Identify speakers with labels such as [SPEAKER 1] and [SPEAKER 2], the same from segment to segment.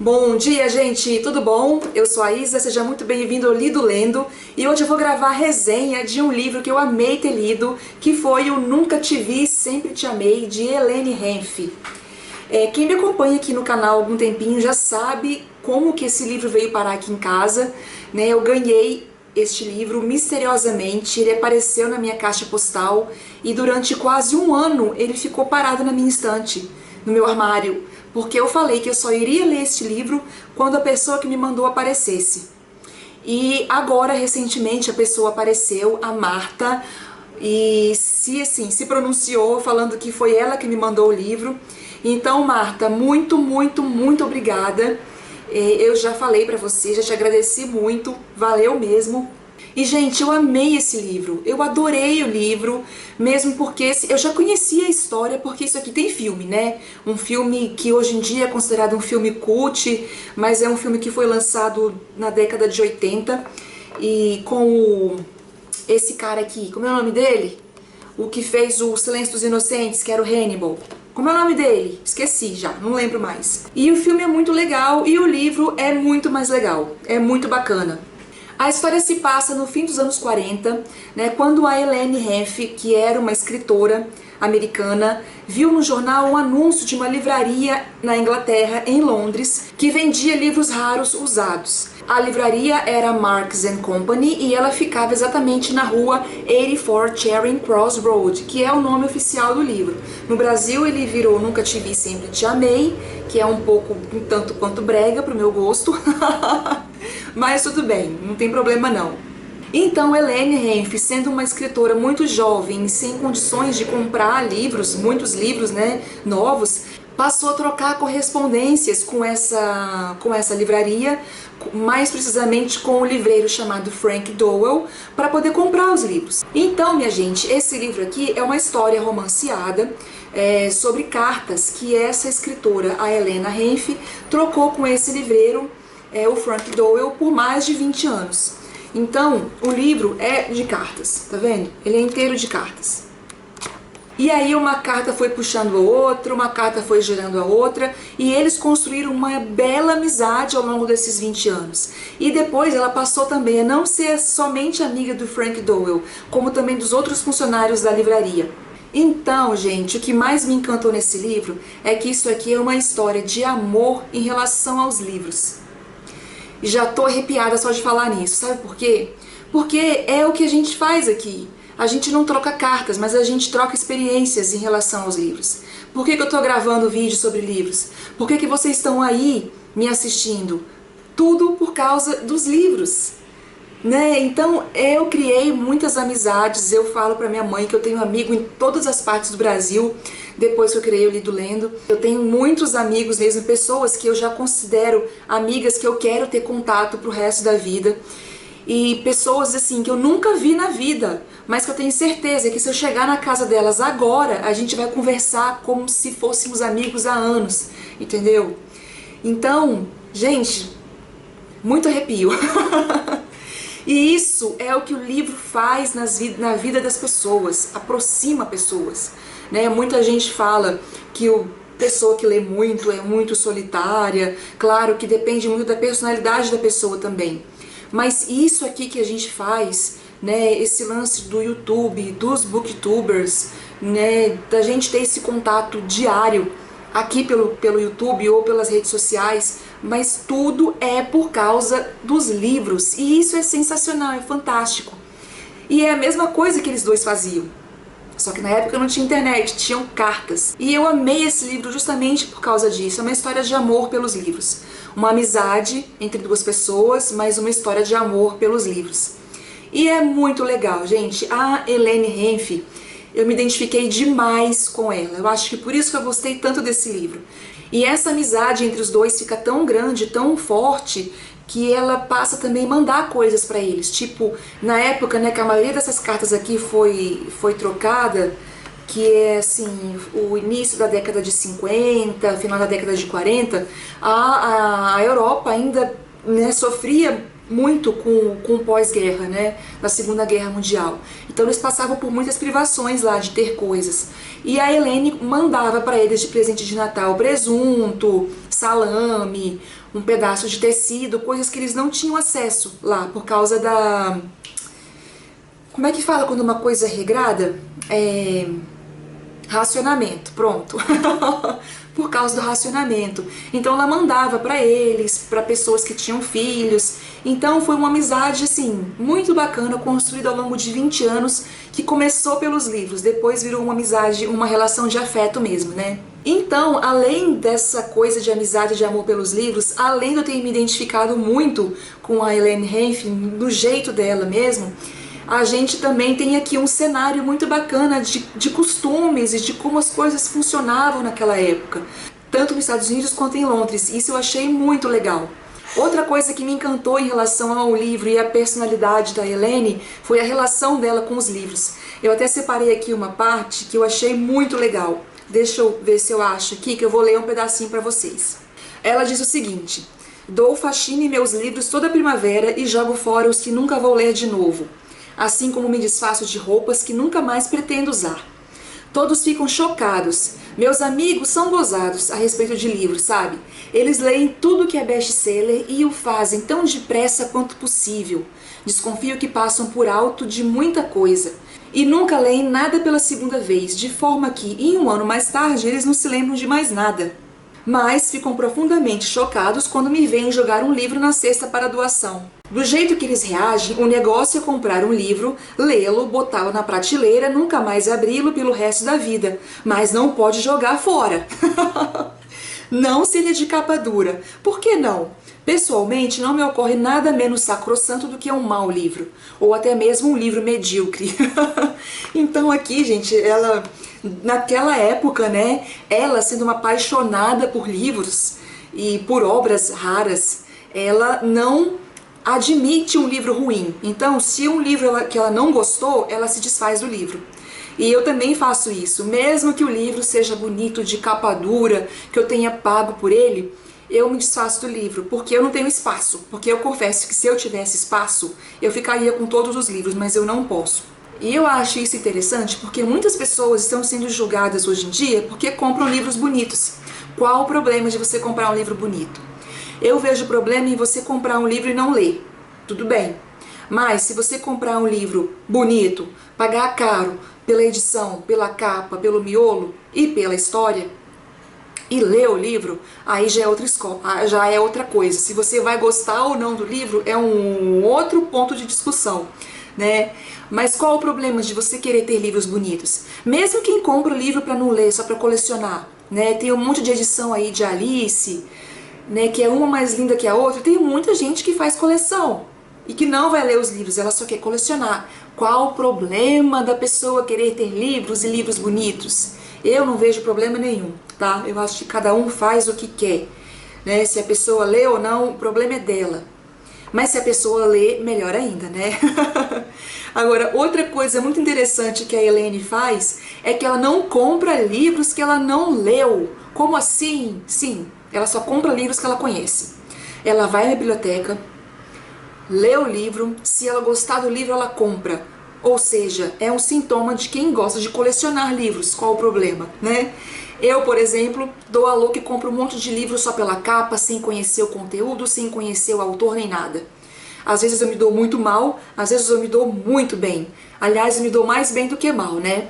[SPEAKER 1] Bom dia, gente! Tudo bom? Eu sou a Isa, seja muito bem-vindo ao Lido Lendo e hoje eu vou gravar a resenha de um livro que eu amei ter lido, que foi o Nunca Te Vi, Sempre Te Amei, de Hélène Renfe. Quem me acompanha aqui no canal há algum tempinho já sabe como que esse livro veio parar aqui em casa, né? Eu ganhei este livro misteriosamente, ele apareceu na minha caixa postal e durante quase um ano ele ficou parado na minha estante, no meu armário, porque eu falei que eu só iria ler este livro quando a pessoa que me mandou aparecesse. E agora, recentemente, a pessoa apareceu, a Marta, e se pronunciou falando que foi ela que me mandou o livro. Então, Marta, muito, muito, muito obrigada. Eu já falei pra você, já te agradeci muito, valeu mesmo. E, gente, eu amei esse livro, eu adorei o livro, mesmo porque eu já conhecia a história, porque isso aqui tem filme, né? Um filme que hoje em dia é considerado um filme cult, mas é um filme que foi lançado na década de 80, e com esse cara aqui, como é o nome dele? O que fez o Silêncio dos Inocentes, que era o Hannibal. Como é o nome dele? Esqueci já, não lembro mais. E o filme é muito legal e o livro é muito mais legal, é muito bacana. A história se passa no fim dos anos 40, né, quando a Hélène Renfe, que era uma escritora americana, viu no jornal um anúncio de uma livraria na Inglaterra, em Londres, que vendia livros raros usados. A livraria era Marks & Company e ela ficava exatamente na rua 84 Charing Cross Road, que é o nome oficial do livro. No Brasil ele virou Nunca Te Vi, Sempre Te Amei, que é um tanto quanto brega pro meu gosto. Mas tudo bem, não tem problema não. Então Hélène Renfe, sendo uma escritora muito jovem, sem condições de comprar livros, muitos livros, né, novos, passou a trocar correspondências com essa livraria, mais precisamente com o livreiro chamado Frank Dowell, para poder comprar os livros. Então, minha gente, esse livro aqui é uma história romanceada sobre cartas que essa escritora, a Hélène Renfe, trocou com esse livreiro, o Frank Dowell, por mais de 20 anos. Então, o livro é de cartas, tá vendo? Ele é inteiro de cartas. E aí uma carta foi puxando a outra, uma carta foi gerando a outra, e eles construíram uma bela amizade ao longo desses 20 anos. E depois ela passou também a não ser somente amiga do Frank Dowell, como também dos outros funcionários da livraria. Então, gente, o que mais me encantou nesse livro é que isso aqui é uma história de amor em relação aos livros. E já tô arrepiada só de falar nisso, sabe por quê? Porque é o que a gente faz aqui. A gente não troca cartas, mas a gente troca experiências em relação aos livros. Por que eu tô gravando vídeo sobre livros? Por que vocês estão aí me assistindo? Tudo por causa dos livros, né? Então eu criei muitas amizades. Eu falo pra minha mãe que eu tenho amigo em todas as partes do Brasil. Depois que eu criei o Lido Lendo, eu tenho muitos amigos mesmo, pessoas que eu já considero amigas, que eu quero ter contato pro resto da vida. E pessoas assim que eu nunca vi na vida, mas que eu tenho certeza que se eu chegar na casa delas agora, a gente vai conversar como se fôssemos amigos há anos, entendeu? Então, gente, muito arrepio. E isso é o que o livro faz na vida das pessoas, aproxima pessoas, né? Muita gente fala que a pessoa que lê muito é muito solitária, claro que depende muito da personalidade da pessoa também. Mas isso aqui que a gente faz, né, esse lance do YouTube, dos booktubers, né, da gente ter esse contato diário aqui pelo YouTube ou pelas redes sociais, mas tudo é por causa dos livros. E isso é sensacional, é fantástico. E é a mesma coisa que eles dois faziam. Só que na época não tinha internet, tinham cartas. E eu amei esse livro justamente por causa disso. É uma história de amor pelos livros. Uma amizade entre duas pessoas, mas uma história de amor pelos livros. E é muito legal, gente. A Hélène Renfe, eu me identifiquei demais com ela. Eu acho que por isso que eu gostei tanto desse livro. E essa amizade entre os dois fica tão grande, tão forte, que ela passa também a mandar coisas pra eles. Tipo, na época, né, que a maioria dessas cartas aqui foi trocada, que é assim, o início da década de 50, final da década de 40, a Europa ainda, né, sofria muito com o pós-guerra, né, da Segunda Guerra Mundial. Então eles passavam por muitas privações lá de ter coisas. E a Helene mandava para eles de presente de Natal presunto, salame, um pedaço de tecido, coisas que eles não tinham acesso lá por causa da... Como é que fala quando uma coisa é regrada? Racionamento, pronto. Por causa do racionamento. Então ela mandava para eles, para pessoas que tinham filhos. Então foi uma amizade assim muito bacana, construída ao longo de 20 anos, que começou pelos livros, depois virou uma amizade, uma relação de afeto mesmo, né? Então, além dessa coisa de amizade, de amor pelos livros, além de eu ter me identificado muito com a Helene Hanff, do jeito dela mesmo, a gente também tem aqui um cenário muito bacana de costumes e de como as coisas funcionavam naquela época, tanto nos Estados Unidos quanto em Londres. Isso eu achei muito legal. Outra coisa que me encantou em relação ao livro e a personalidade da Helene foi a relação dela com os livros. Eu até separei aqui uma parte que eu achei muito legal. Deixa eu ver se eu acho aqui, que eu vou ler um pedacinho para vocês. Ela diz o seguinte: dou faxina em meus livros toda primavera e jogo fora os que nunca vou ler de novo, assim como me desfaço de roupas que nunca mais pretendo usar. Todos ficam chocados. Meus amigos são gozados a respeito de livros, sabe? Eles leem tudo que é best-seller e o fazem tão depressa quanto possível. Desconfio que passam por alto de muita coisa e nunca leem nada pela segunda vez, de forma que, em um ano mais tarde, eles não se lembram de mais nada. Mas ficam profundamente chocados quando me veem jogar um livro na cesta para doação. Do jeito que eles reagem, o negócio é comprar um livro, lê-lo, botá-lo na prateleira, nunca mais abri-lo pelo resto da vida, mas não pode jogar fora. Não se ele é de capa dura. Por que não? Pessoalmente, não me ocorre nada menos sacrossanto do que um mau livro, ou até mesmo um livro medíocre. Então aqui, gente, ela, naquela época, né, ela sendo uma apaixonada por livros e por obras raras, ela não admite um livro ruim. Então, se um livro que ela não gostou, ela se desfaz do livro. E eu também faço isso, mesmo que o livro seja bonito, de capa dura, que eu tenha pago por ele, eu me desfaço do livro, porque eu não tenho espaço. Porque eu confesso que se eu tivesse espaço, eu ficaria com todos os livros, mas eu não posso. E eu acho isso interessante porque muitas pessoas estão sendo julgadas hoje em dia porque compram livros bonitos. Qual o problema de você comprar um livro bonito? Eu vejo problema em você comprar um livro e não ler. Tudo bem. Mas se você comprar um livro bonito, pagar caro pela edição, pela capa, pelo miolo e pela história, e ler o livro, aí já é outra coisa. Se você vai gostar ou não do livro é um outro ponto de discussão, né? Mas qual o problema de você querer ter livros bonitos? Mesmo quem compra o livro para não ler, só para colecionar, né? Tem um monte de edição aí de Alice, né, que é uma mais linda que a outra. Tem muita gente que faz coleção e que não vai ler os livros, ela só quer colecionar. Qual o problema da pessoa querer ter livros e livros bonitos? Eu não vejo problema nenhum, tá? Eu acho que cada um faz o que quer, né? Se a pessoa lê ou não, o problema é dela. Mas se a pessoa lê, melhor ainda, né? Agora, outra coisa muito interessante que a Helene faz é que ela não compra livros que ela não leu. Como assim? Sim, ela só compra livros que ela conhece. Ela vai na biblioteca, lê o livro, se ela gostar do livro, ela compra. Ou seja, é um sintoma de quem gosta de colecionar livros. Qual o problema, né? Eu, por exemplo, dou a louca e compro um monte de livros só pela capa, sem conhecer o conteúdo, sem conhecer o autor nem nada. Às vezes eu me dou muito mal, às vezes eu me dou muito bem. Aliás, eu me dou mais bem do que mal, né?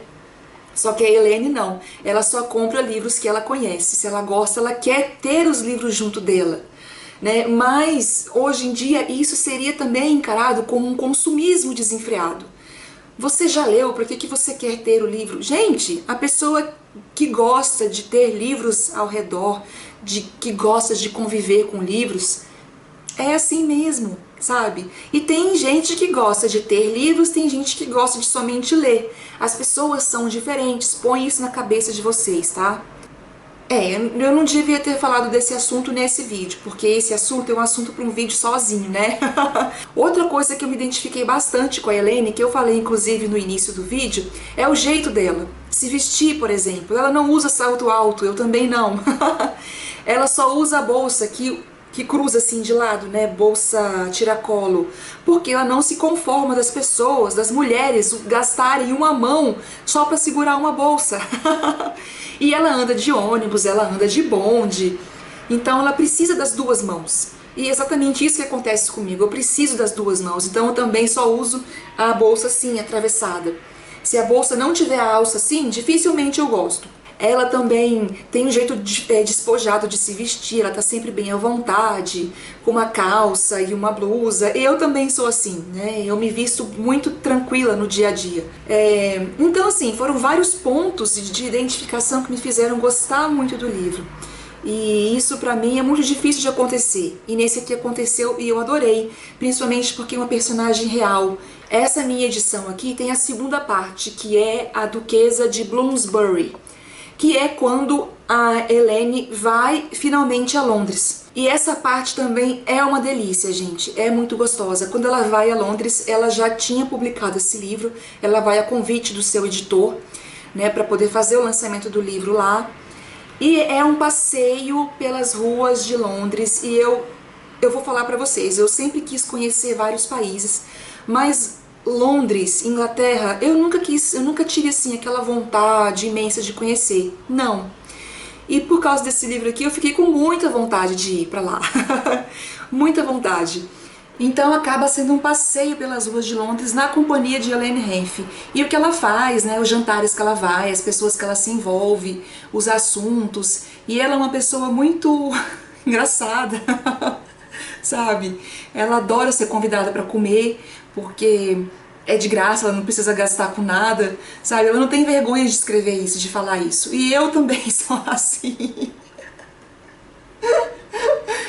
[SPEAKER 1] Só que a Helene não. Ela só compra livros que ela conhece. Se ela gosta, ela quer ter os livros junto dela, né? Mas, hoje em dia, isso seria também encarado como um consumismo desenfreado. Você já leu? Por que você quer ter o livro? Gente, a pessoa que gosta de ter livros ao redor, que gosta de conviver com livros, é assim mesmo, sabe? E tem gente que gosta de ter livros, tem gente que gosta de somente ler. As pessoas são diferentes, põe isso na cabeça de vocês, tá? Eu não devia ter falado desse assunto nesse vídeo, porque esse assunto é um assunto para um vídeo sozinho, né? Outra coisa que eu me identifiquei bastante com a Helene, que eu falei inclusive no início do vídeo, é o jeito dela. Se vestir, por exemplo, ela não usa salto alto, eu também não. Ela só usa a bolsa que que cruza assim de lado, né, bolsa tiracolo, porque ela não se conforma das pessoas, das mulheres, gastarem uma mão só para segurar uma bolsa. E ela anda de ônibus, ela anda de bonde, então ela precisa das duas mãos. E é exatamente isso que acontece comigo, eu preciso das duas mãos, então eu também só uso a bolsa assim, atravessada. Se a bolsa não tiver a alça assim, dificilmente eu gosto. Ela também tem um jeito despojado de se vestir, ela tá sempre bem à vontade, com uma calça e uma blusa. Eu também sou assim, né? Eu me visto muito tranquila no dia a dia. Então, assim, foram vários pontos de identificação que me fizeram gostar muito do livro. E isso pra mim é muito difícil de acontecer. E nesse aqui aconteceu e eu adorei, principalmente porque é uma personagem real. Essa minha edição aqui tem a segunda parte, que é a Duquesa de Bloomsbury, que é quando a Helene vai finalmente a Londres. E essa parte também é uma delícia, gente, é muito gostosa. Quando ela vai a Londres, ela já tinha publicado esse livro, ela vai a convite do seu editor, né, para poder fazer o lançamento do livro lá. E é um passeio pelas ruas de Londres e eu vou falar pra vocês, eu sempre quis conhecer vários países, mas Londres, Inglaterra, eu nunca tive assim aquela vontade imensa de conhecer, não. E por causa desse livro aqui eu fiquei com muita vontade de ir pra lá, muita vontade. Então acaba sendo um passeio pelas ruas de Londres na companhia de Hélène Renfe. E o que ela faz, né, os jantares que ela vai, as pessoas que ela se envolve, os assuntos. E ela é uma pessoa muito engraçada, sabe? Ela adora ser convidada para comer, porque é de graça, ela não precisa gastar com nada, sabe? Ela não tem vergonha de escrever isso, de falar isso. E eu também sou assim.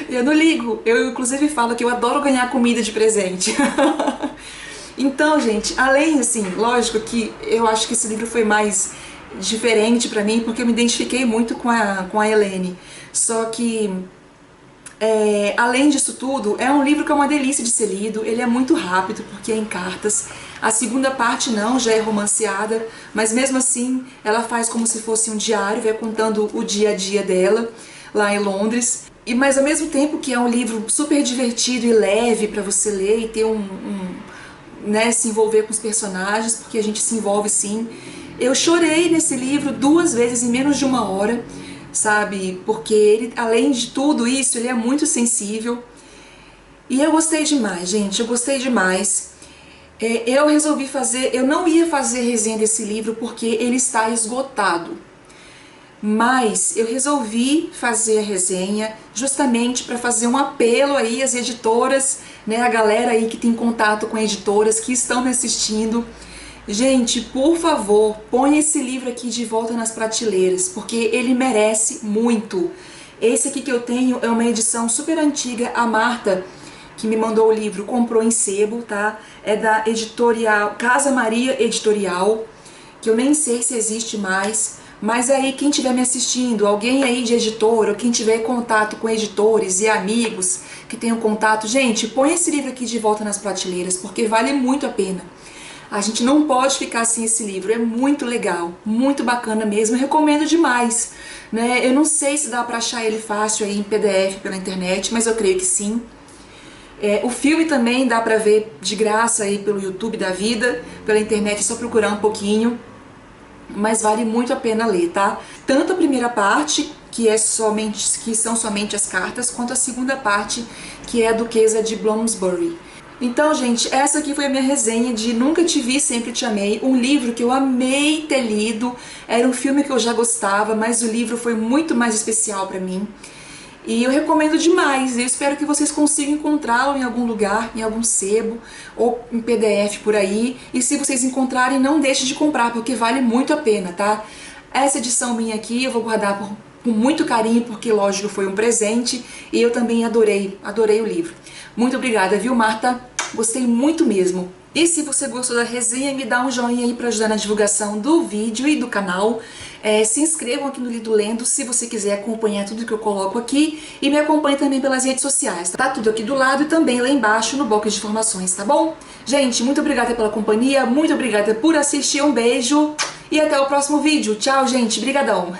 [SPEAKER 1] Eu não ligo, eu inclusive falo que eu adoro ganhar comida de presente. Então, gente, além assim, lógico que eu acho que esse livro foi mais diferente pra mim, porque eu me identifiquei muito com a Helene. Só que, além disso tudo, é um livro que é uma delícia de ser lido, ele é muito rápido, porque é em cartas. A segunda parte não, já é romanceada, mas mesmo assim ela faz como se fosse um diário, vai contando o dia a dia dela lá em Londres. Mas ao mesmo tempo que é um livro super divertido e leve para você ler e ter né, se envolver com os personagens, porque a gente se envolve sim. Eu chorei nesse livro 2 vezes em menos de 1 hora, sabe? Porque ele, além de tudo isso, ele é muito sensível. E eu gostei demais, gente, eu gostei demais. Eu resolvi fazer, eu não ia fazer resenha desse livro porque ele está esgotado. Mas eu resolvi fazer a resenha justamente para fazer um apelo aí às editoras, né, a galera aí que tem contato com editoras que estão me assistindo. Gente, por favor, põe esse livro aqui de volta nas prateleiras, porque ele merece muito. Esse aqui que eu tenho é uma edição super antiga, a Marta, que me mandou o livro, comprou em sebo, tá? É da editorial Casa Maria Editorial, que eu nem sei se existe mais. Mas aí quem estiver me assistindo, alguém aí de editora, ou quem tiver contato com editores e amigos que tenham contato, gente, põe esse livro aqui de volta nas prateleiras, porque vale muito a pena. A gente não pode ficar sem esse livro, é muito legal, muito bacana mesmo, eu recomendo demais, né? Eu não sei se dá pra achar ele fácil aí em PDF pela internet, mas eu creio que sim. O filme também dá pra ver de graça aí pelo YouTube da vida, pela internet, é só procurar um pouquinho. Mas vale muito a pena ler, tá? Tanto a primeira parte, que são somente as cartas, quanto a segunda parte, que é a Duquesa de Bloomsbury. Então, gente, essa aqui foi a minha resenha de Nunca Te Vi, Sempre Te Amei, um livro que eu amei ter lido. Era um filme que eu já gostava, mas o livro foi muito mais especial pra mim. E eu recomendo demais, eu espero que vocês consigam encontrá-lo em algum lugar, em algum sebo ou em PDF por aí. E se vocês encontrarem, não deixem de comprar, porque vale muito a pena, tá? Essa edição minha aqui eu vou guardar com muito carinho, porque lógico foi um presente e eu também adorei o livro. Muito obrigada, viu, Marta? Gostei muito mesmo. E se você gostou da resenha, me dá um joinha aí para ajudar na divulgação do vídeo e do canal. Se inscrevam aqui no Lido Lendo se você quiser acompanhar tudo que eu coloco aqui. E me acompanhe também pelas redes sociais. Tá tudo aqui do lado e também lá embaixo no box de informações, tá bom? Gente, muito obrigada pela companhia, muito obrigada por assistir, um beijo e até o próximo vídeo. Tchau, gente. Brigadão.